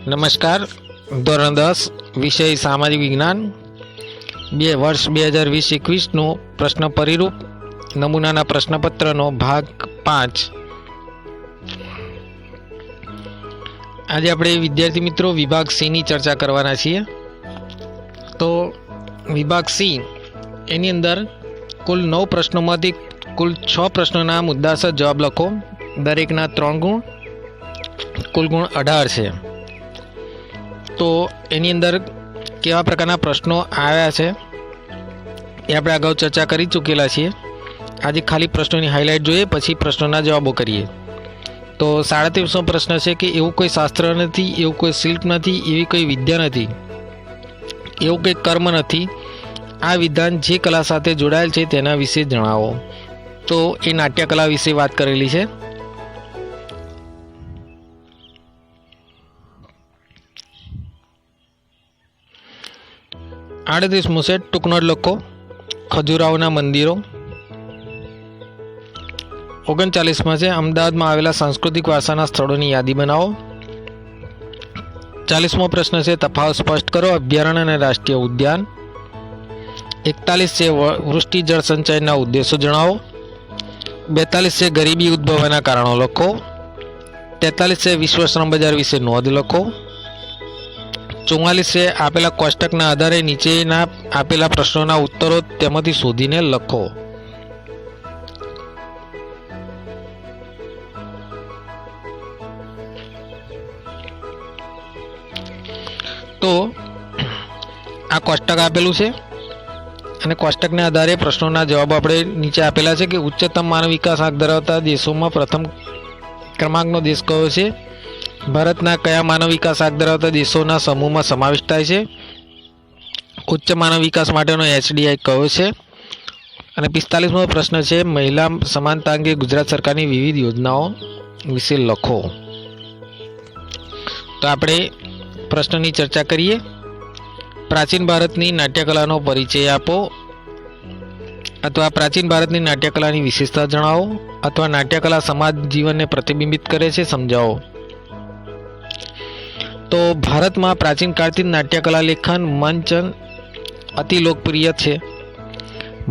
નમસ્કાર. ધોરણ 10 વિષય સામાજિક વિજ્ઞાન વર્ષ 2020-21નું પ્રશ્ન પરિરૂપ નમૂનાના પ્રશ્નપત્રનો ભાગ 5. આજે આપણે વિદ્યાર્થી મિત્રો વિભાગ C ની ચર્ચા કરવાના છીએ. તો વિભાગ C એની અંદર કુલ 9 પ્રશ્નોમાંથી કુલ 6 પ્રશ્નોના મુદ્દાસર જવાબ લખો. દરેકના 3 ગુણ, કુલ ગુણ 18 છે. તો એની અંદર કેવા પ્રકારના પ્રશ્નો આવ્યા છે એ આપણે અગાઉ ચર્ચા કરી ચૂકેલા છીએ. આજે ખાલી પ્રશ્નોની હાઇલાઇટ જોઈએ, પછી પ્રશ્નોના જવાબો કરીએ. તો 37મો પ્રશ્ન છે કે એવું કોઈ શાસ્ત્ર નથી, એવું કોઈ શિલ્પ નથી, એવી કોઈ વિદ્યા નથી, એવું કોઈ કર્મ નથી, આ વિધાન જે કલા સાથે જોડાયેલ છે તેના વિશે જણાવો. તો એ નાટ્યકલા વિશે વાત કરેલી છે. આડત્રીસમું છે ટૂંકનો લખો ખજૂરાહોના મંદિરો. 39માં છે અમદાવાદમાં આવેલા સાંસ્કૃતિક વારસાના સ્થળોની યાદી બનાવો. 40મો પ્રશ્ન છે તફાવત સ્પષ્ટ કરો, અભયારણ્ય અને રાષ્ટ્રીય ઉદ્યાન. 41 છે વૃષ્ટિ જળ સંચયના ઉદ્દેશો જણાવો. 42 છે ગરીબી ઉદ્ભવવાના કારણો લખો. 43 છે વિશ્વ શ્રમ બજાર વિશે નોંધ લખો. 44 છે આપેલા કોષ્ટકના આધારે નીચેના આપેલા પ્રશ્નોના ઉત્તરો તેમાંથી શોધીને લખો. તો આ કોષ્ટક આપેલું છે અને કોષ્ટકને આધારે પ્રશ્નોના જવાબ આપણે નીચે આપેલા છે કે ઉચ્ચતમ માનવ વિકાસ આંક ધરાવતા દેશોમાં પ્રથમ ક્રમાંકનો દેશ કયો છે? ભારતના કયા માનવ વિકાસ આંક ધરાવતા દેશોના સમૂહમાં સમાવેશ થાય છે? ઉચ્ચ માનવ વિકાસ માટેનો HDI કયો છે? અને 45મો પ્રશ્ન છે મહિલા સમાનતા અંગે ગુજરાત સરકારની વિવિધ યોજનાઓ વિશે લખો. તો આપણે પ્રશ્નની ચર્ચા કરીએ. પ્રાચીન ભારતની નાટ્યકલાનો પરિચય આપો, અથવા પ્રાચીન ભારતની નાટ્યકલાની વિશેષતા જણાવો, અથવા નાટ્યકલા સમાજ જીવનને પ્રતિબિંબિત કરે છે સમજાવો. તો ભારતમાં પ્રાચીન કાળથી નાટ્યકલા લેખન મંચન અતિ લોકપ્રિય છે.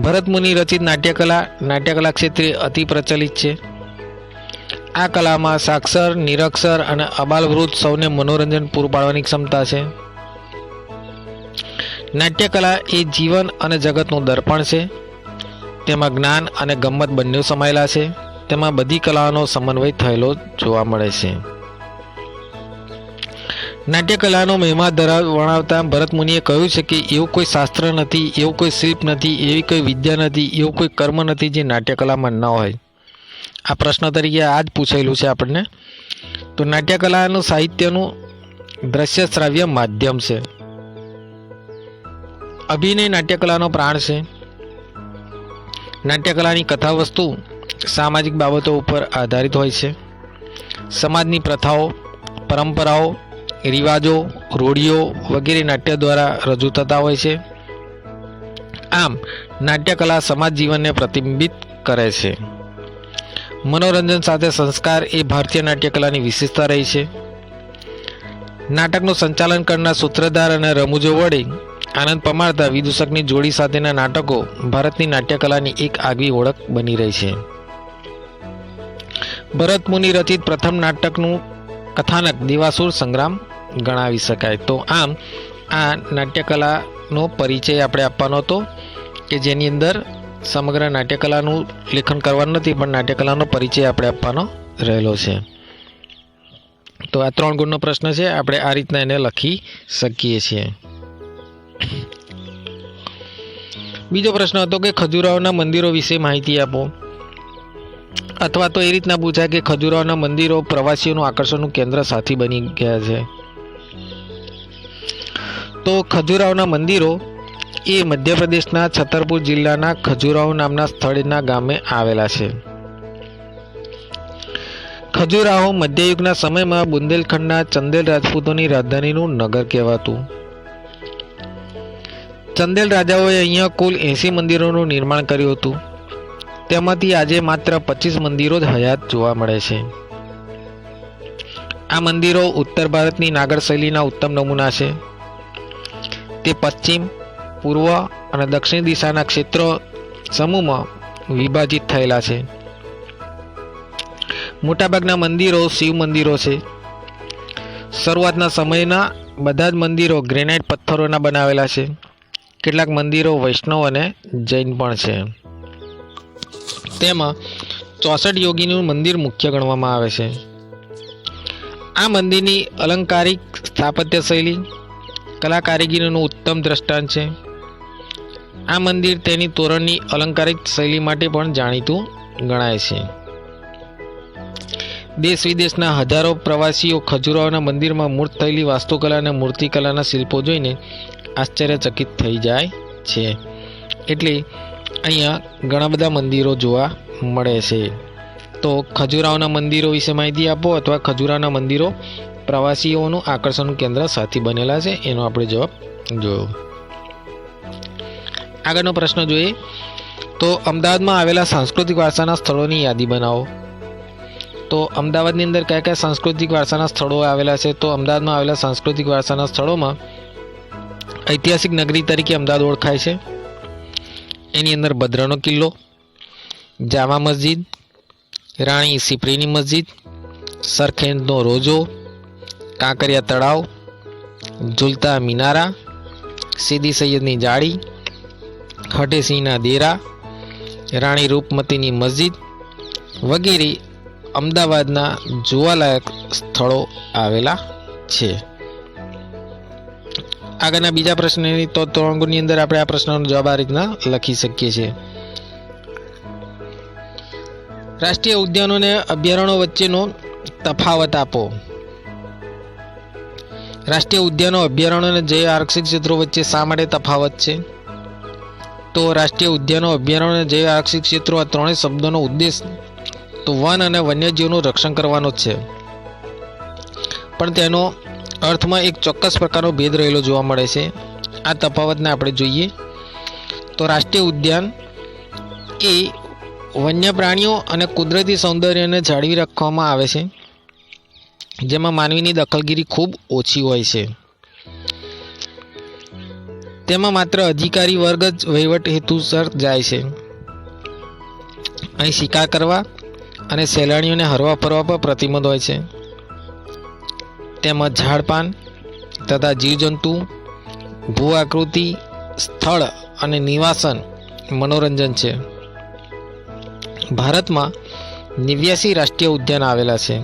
ભરત મુનિ રચિત નાટ્યકલા ક્ષેત્રે અતિ પ્રચલિત છે. આ કલામાં સાક્ષર, નિરક્ષર અને અબાલવૃદ્ધ સૌને મનોરંજન પૂરું પાડવાની ક્ષમતા છે. નાટ્યકલા એ જીવન અને જગતનું દર્પણ છે. તેમાં જ્ઞાન અને ગમ્મત બંને સમાયેલા છે. તેમાં બધી કલાઓનો સમન્વય થયેલો જોવા મળે છે. નાટ્યકલાનો મહિમા વર્ણવતા ભરત મુનિએ કહ્યું છે કે એવું કોઈ શાસ્ત્ર નથી, એવું કોઈ શિલ્પ નથી, એવી કોઈ વિદ્યા નથી, એવું કોઈ કર્મ નથી જે નાટ્યકલામાં ન હોય. આ પ્રશ્ન તરીકે આ જ પૂછેલું છે આપણને. તો નાટ્યકલાનું સાહિત્યનું દ્રશ્ય શ્રાવ્ય માધ્યમ છે. અભિનય નાટ્યકલાનો પ્રાણ છે. નાટ્યકલાની કથા વસ્તુ સામાજિક બાબતો ઉપર આધારિત હોય છે. સમાજની પ્રથાઓ, પરંપરાઓ, રિવાજો, રૂઢિઓ વગેરે નાટ્ય દ્વારા રજૂ થતા હોય છે. આમ નાટ્યકલા સમાજ જીવનને પ્રતિબિંબિત કરે છે. મનોરંજન સાથે સંસ્કાર એ ભારતીય નાટ્યકલાની વિશેષતા રહી છે. નાટકનું સંચાલન કરનાર સૂત્રધાર અને રમૂજો વડે આનંદ પમાડતા વિદૂષકની જોડી સાથેના નાટકો ભારતની નાટ્યકલાની એક આગવી ઓળખ બની રહી છે. ભરત મુનિ રચિત પ્રથમ નાટકનું કથાનક દેવાસુર સંગ્રામ ગણાવી શકાય. તો આમ આ નાટ્યકલાનો પરિચય આપણે આપવાનો હતો કે જેની અંદર સમગ્ર નાટ્યકલાનું લેખન કરવાનું નથી, પણ નાટ્યકલાનો પરિચય આપણે આપવાનો રહેલો છે. તો આ 3 ગુણનો પ્રશ્ન છે. આપણે આ રીતના એને લખી શકીએ છીએ. બીજો પ્રશ્ન હતો કે ખજૂરાહોના મંદિરો વિશે માહિતી આપો. અથવા તો એ રીતના પૂછાય કે ખજૂરાહોના મંદિરો પ્રવાસીઓનું આકર્ષણનું કેન્દ્ર સાથી બની ગયા છે. તો ખજૂરાહોના મંદિરો એ મધ્યપ્રદેશના છતરપુર જિલ્લાના ખજૂરાહો નામના સ્થળના ગામે આવેલા છે. ખજૂરાહો મધ્યયુગના સમયમાં બુંદેલખંડના ચંદેલ રાજપૂતોની રાજધાનીનું નગર કહેવાતું. ચંદેલ રાજાઓએ અહીંયા કુલ 80 મંદિરોનું નિર્માણ કર્યું હતું. તેમાંથી આજે માત્ર 25 મંદિરો જ હયાત જોવા મળે છે. આ મંદિરો ઉત્તર ભારતની નાગર શૈલીના ઉત્તમ નમૂના છે. તે પશ્ચિમ, પૂર્વ અને દક્ષિણ દિશાના ક્ષેત્રો સમૂહમાં વિભાજિત થયેલા છે. મોટાભાગના મંદિરો શિવ મંદિરો છે. શરૂઆતના સમયના બધા જ મંદિરો ગ્રેનાઇટ પથ્થરોના બનાવેલા છે. કેટલાક મંદિરો વૈષ્ણવ અને જૈન પણ છે. તેમાં 64 યોગીનું મંદિર મુખ્ય ગણવામાં આવે છે. આ મંદિરની અલંકારિક સ્થાપત્ય શૈલી કલા કારીગરીનું ઉત્તમ દ્રષ્ટાંત છે. આ મંદિર તેની તોરણની અલંકારિક શૈલી માટે પણ જાણીતું ગણાય છે. દેશ વિદેશના હજારો પ્રવાસીઓ ખજુરાહોના મંદિરમાં મૂર્ત થયેલી વાસ્તુકલા અને મૂર્તિકલાના શિલ્પો જોઈને આશ્ચર્યચકિત થઈ જાય છે. એટલે અહીંયા ઘણા બધા મંદિરો જોવા મળે છે. તો ખજુરાહોના મંદિરો વિશે માહિતી આપો અથવા ખજુરાહોના મંદિરો પ્રવાસીઓનું આકર્ષણનું કેન્દ્ર સાથી બનેલા છે, એનો આપણે જવાબ જોયો. આગળનો પ્રશ્ન જોઈએ તો અમદાવાદમાં આવેલા સાંસ્કૃતિક વારસાના સ્થળોની યાદી બનાવો. તો અમદાવાદની અંદર કયા કયા સાંસ્કૃતિક વારસાના સ્થળો આવેલા છે? તો અમદાવાદમાં આવેલા સાંસ્કૃતિક વારસાના સ્થળોમાં ઐતિહાસિક નગરી તરીકે અમદાવાદ ઓળખાય છે. એની અંદર ભદ્રનો કિલ્લો, જામા મસ્જિદ, રાણી સિપ્રીની મસ્જિદ, સરખેજનો રોજો, કાંકરિયા તળાવ, ઝૂલતા મિનારા, સીદી સૈયદની જાળી, હટેસિંહના દેરા, રાણી રૂપમતીની મસ્જિદ વગેરે અમદાવાદના જોવાલાયક સ્થળો આવેલા છે. આગળના બીજા પ્રશ્નની તો ત્રણ અંદર આપણે આ પ્રશ્નનો જવાબ આ રીતના લખી શકીએ છીએ. રાષ્ટ્રીય ઉદ્યાનો અને અભયારણ્યો વચ્ચેનો તફાવત આપો. રાષ્ટ્રીય ઉદ્યાનો, અભયારણ્યો અને જૈવ આરક્ષિત ક્ષેત્રો વચ્ચે શા માટે તફાવત છે? તો રાષ્ટ્રીય ઉદ્યાનો, અભયારણ્યો અને જૈવ આરક્ષિત ક્ષેત્રો આ ત્રણેય શબ્દોનો ઉદ્દેશ તો વન અને વન્યજીવનું રક્ષણ કરવાનો જ છે, પણ તેનો અર્થમાં એક ચોક્કસ પ્રકારનો ભેદ રહેલો જોવા મળે છે. આ તફાવતને આપણે જોઈએ તો રાષ્ટ્રીય ઉદ્યાન એ વન્ય પ્રાણીઓ અને કુદરતી સૌંદર્યને જાળવી રાખવામાં આવે છે, જેમાં માનવીની દખલગીરી ખૂબ ઓછી હોય છે. તેમાં માત્ર અધિકારી વર્ગ જ વહીવટ હેતુસર જાય છે. અહીં શિકાર કરવા અને સહેલાણીઓને હરવા ફરવા પર પ્રતિબંધ હોય છે. તેમાં ઝાડપાન તથા જીવજંતુ, ભૂ આકૃતિ, સ્થળ અને નિવાસન મનોરંજન છે. ભારતમાં 89 રાષ્ટ્રીય ઉદ્યાન આવેલા છે.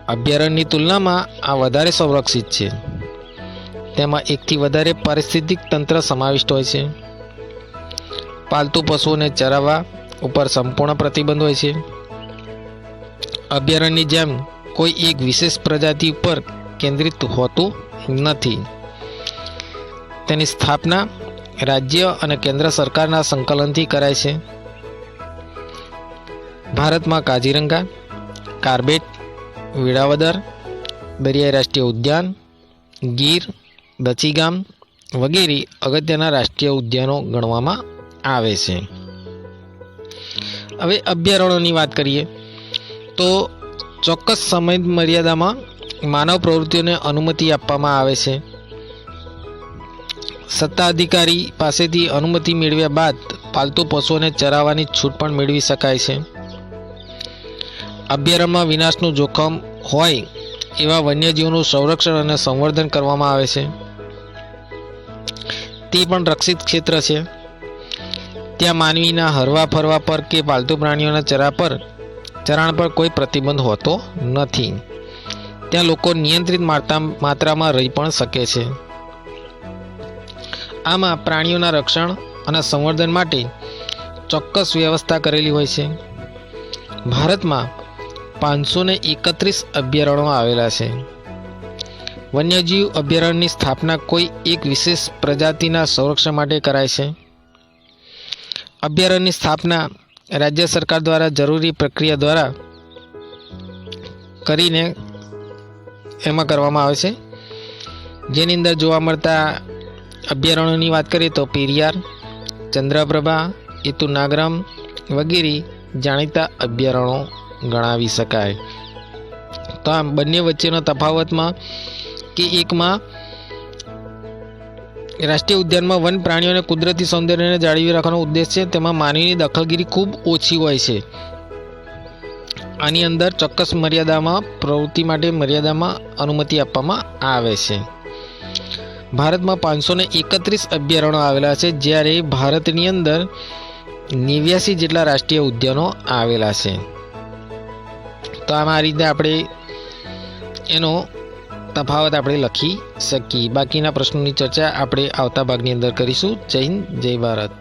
અભયારણ્યની તુલનામાં આ વધારે સંરક્ષિત છે. તેમાં એકથી વધારે પારિસ્થિતિક તંત્ર સમાવિષ્ટ હોય છે. પાલતુ પશુઓને ચરાવવા ઉપર સંપૂર્ણ પ્રતિબંધ હોય છે. અભયારણ્યની જેમ કોઈ એક વિશેષ પ્રજાતિ ઉપર કેન્દ્રિત હોતું નથી. તેની સ્થાપના રાજ્ય અને કેન્દ્ર સરકારના સંકલનથી કરાય છે. ભારતમાં કાઝીરંગા, કાર્બેટ, વેળાવદર, દરિયાઈ રાષ્ટ્રીય ઉદ્યાન, ગીર, દચીગામ વગેરે અગત્યના રાષ્ટ્રીય ઉદ્યાનો ગણવામાં આવે છે. હવે અભયારણ્યોની વાત કરીએ તો ચોક્કસ સમય મર્યાદામાં માનવ પ્રવૃત્તિઓને અનુમતિ આપવામાં આવે છે. સત્તા અધિકારી પાસેથી અનુમતિ મેળવ્યા બાદ પાલતુ પશુઓને ચરાવવાની છૂટ પણ મેળવી શકાય છે. અભયારણ્યમાં વિનાશનું જોખમ હોય એવા વન્યજીવોનું સંરક્ષણ અને સંવર્ધન કરવામાં આવે છે. તે પણ રક્ષિત ક્ષેત્ર છે. ત્યાં માનવીના હરવા ફરવા પર કે પાલતુ પ્રાણીઓના ચરાણ પર કોઈ પ્રતિબંધ હોતો નથી. ત્યાં લોકો નિયંત્રિત માત્રામાં રહી પણ શકે છે. આમાં પ્રાણીઓના રક્ષણ અને સંવર્ધન માટે ચોક્કસ વ્યવસ્થા કરેલી હોય છે. ભારતમાં 531 અભયારણ્યો આવેલા છે. વન્યજીવ અભયારણ્યની સ્થાપના કોઈ એક વિશેષ પ્રજાતિના સંરક્ષણ માટે કરાય છે. અભયારણ્યની સ્થાપના રાજ્ય સરકાર દ્વારા જરૂરી પ્રક્રિયા દ્વારા કરીને એમાં કરવામાં આવે છે. જેની અંદર જોવા મળતા અભયારણ્યોની વાત કરીએ તો પેરિયાર, ચંદ્રપ્રભા, ઇતુનાગરમ વગેરે જાણીતા અભયારણ્યો ગણાવી શકાય. તો આમ બંને વચ્ચેનો તફાવતમાં કે એકમાં રાષ્ટ્રીય ઉદ્યાનમાં વન પ્રાણીઓ અને કુદરતી સૌંદર્યને જાળવી રાખવાનો ઉદ્દેશ છે, તેમાં માનવીની દખલગીરી ખૂબ ઓછી હોય છે. આની અંદર ચોક્કસ મર્યાદામાં પ્રવૃત્તિ માટે મર્યાદામાં અનુમતિ આપવામાં આવે છે. ભારતમાં 531 અભયારણ્યો આવેલા છે, જ્યારે ભારતની અંદર 89 જેટલા રાષ્ટ્રીય ઉદ્યાનો આવેલા છે. તો આમાં આ રીતે આપણે એનો તફાવત આપણે લખી શકીએ. બાકીના પ્રશ્નોની ચર્ચા આપણે આવતા ભાગની અંદર કરીશું. જય હિન્દ, જય ભારત.